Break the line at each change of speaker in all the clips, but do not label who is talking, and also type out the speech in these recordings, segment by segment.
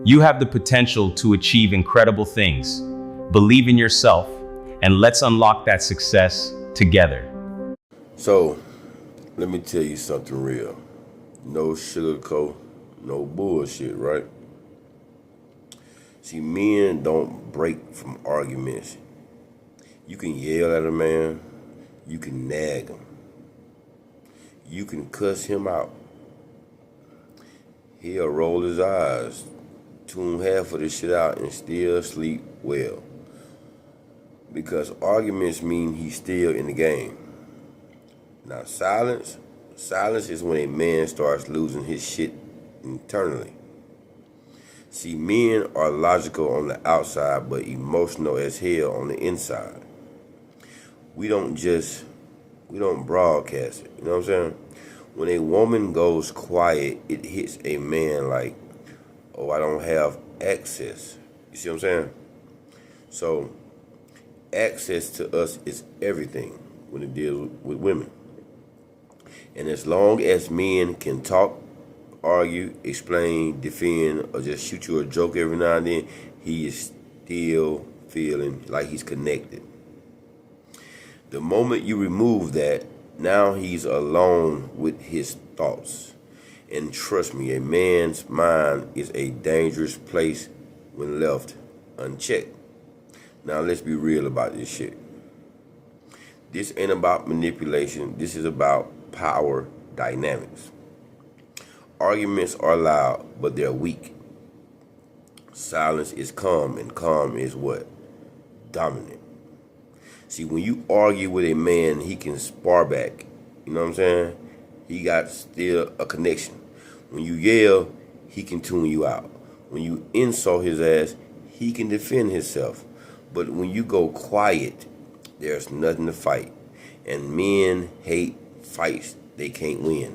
You have the potential to achieve incredible things. Believe in yourself, and let's unlock that success together.
So, let me tell you something real. No sugarcoat, no bullshit, right? See, men don't break from arguments. You can yell at a man, you can nag him, you can cuss him out. He'll roll his eyes, tune half of the shit out, and still sleep well. Because arguments mean he's still in the game. Now, silence is when a man starts losing his shit internally. See, men are logical on the outside, but emotional as hell on the inside. We don't broadcast it. You know what I'm saying? When a woman goes quiet, it hits a man like, oh, I don't have access. You see what I'm saying? So, access to us is everything when it deals with women. And as long as men can talk, argue, explain, defend, or just shoot you a joke every now and then, he is still feeling like he's connected. The moment you remove that, now he's alone with his thoughts. And trust me, a man's mind is a dangerous place when left unchecked. Now let's be real about this shit. This ain't about manipulation. This is about power dynamics. Arguments are loud, but they're weak. Silence is calm, and calm is what? Dominant. See, when you argue with a man, he can spar back. You know what I'm saying? He got still a connection. When you yell, he can tune you out. When you insult his ass, he can defend himself. But when you go quiet, there's nothing to fight. And men hate fights they can't win.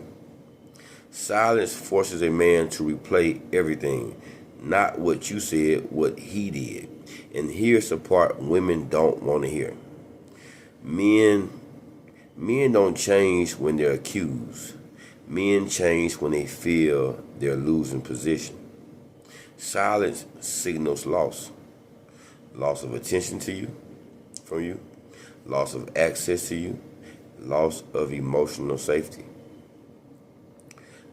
Silence forces a man to replay everything, not what you said, what he did. And here's the part women don't want to hear. Men don't change when they're accused. Men change when they feel they're losing position. Silence signals loss. Loss of attention to you, from you, loss of access to you, loss of emotional safety.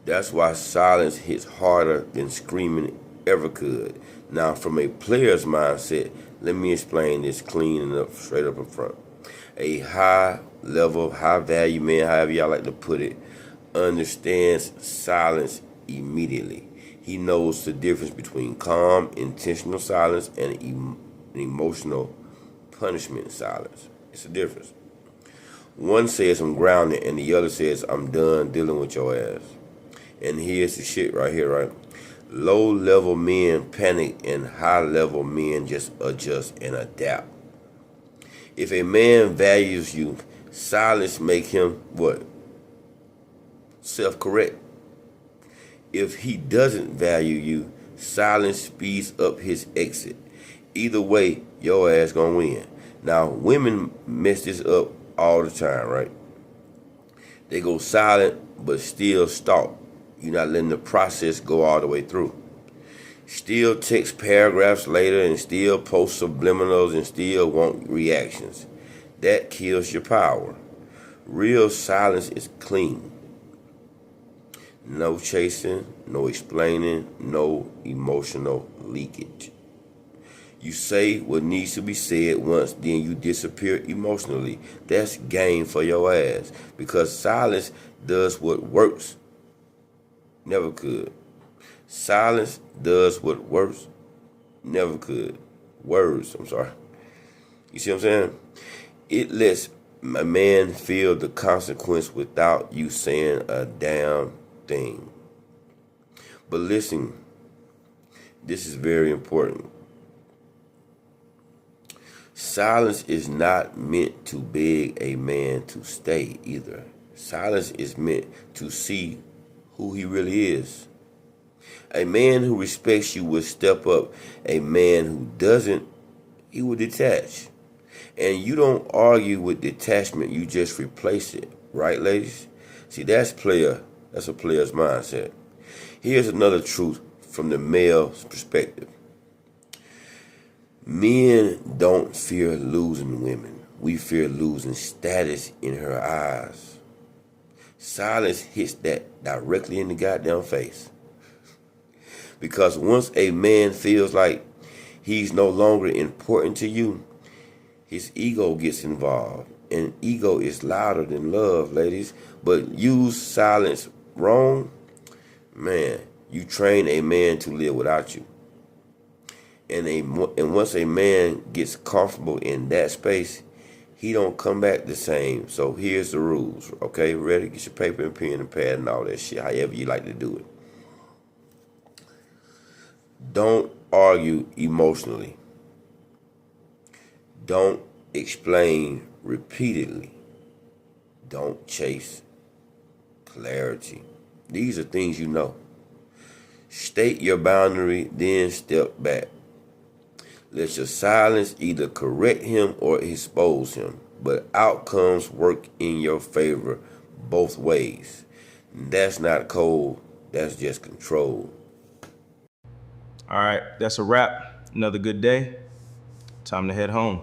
That's why silence hits harder than screaming ever could. Now, from a player's mindset, let me explain this clean and up, straight up in front. A high level, high value man, however y'all like to put it, understands silence immediately. He knows the difference between calm, intentional silence and emotional punishment silence. It's a difference. One says I'm grounded and the other says I'm done dealing with your ass. And here's the shit right here, right? Low level men panic and high level men just adjust and adapt. If a man values you, silence make him what? Self-correct. If he doesn't value you, silence speeds up his exit. Either way, your ass gonna win. Now, women mess this up all the time, right? They go silent, but still stalk. You're not letting the process go all the way through. Still text paragraphs later and still post subliminals and still want reactions. That kills your power. Real silence is clean. No chasing, no explaining, no emotional leakage. You say what needs to be said once, then you disappear emotionally. That's game for your ass. Because silence does what works never could. Silence does what words never could. Words, I'm sorry. You see what I'm saying? It lets a man feel the consequence without you saying a damn thing. But listen, this is very important. Silence is not meant to beg a man to stay either. Silence is meant to see who he really is. A man who respects you will step up. A man who doesn't, he will detach. And you don't argue with detachment, you just replace it. Right, ladies? See, that's a player's mindset. Here's another truth from the male's perspective. Men don't fear losing women. We fear losing status in her eyes. Silence hits that directly in the goddamn face. Because once a man feels like he's no longer important to you, his ego gets involved. And ego is louder than love, ladies. But use silence wrong, man, you train a man to live without you. And once a man gets comfortable in that space, he don't come back the same. So here's the rules, okay? Ready? Get your paper and pen and pad and all that shit, however you like to do it. Don't argue emotionally. Don't explain repeatedly. Don't chase clarity. These are things you know. State your boundary, then step back. Let your silence either correct him or expose him, but outcomes work in your favor both ways. That's not cold, that's just control.
All right, that's a wrap. Another good day. Time to head home.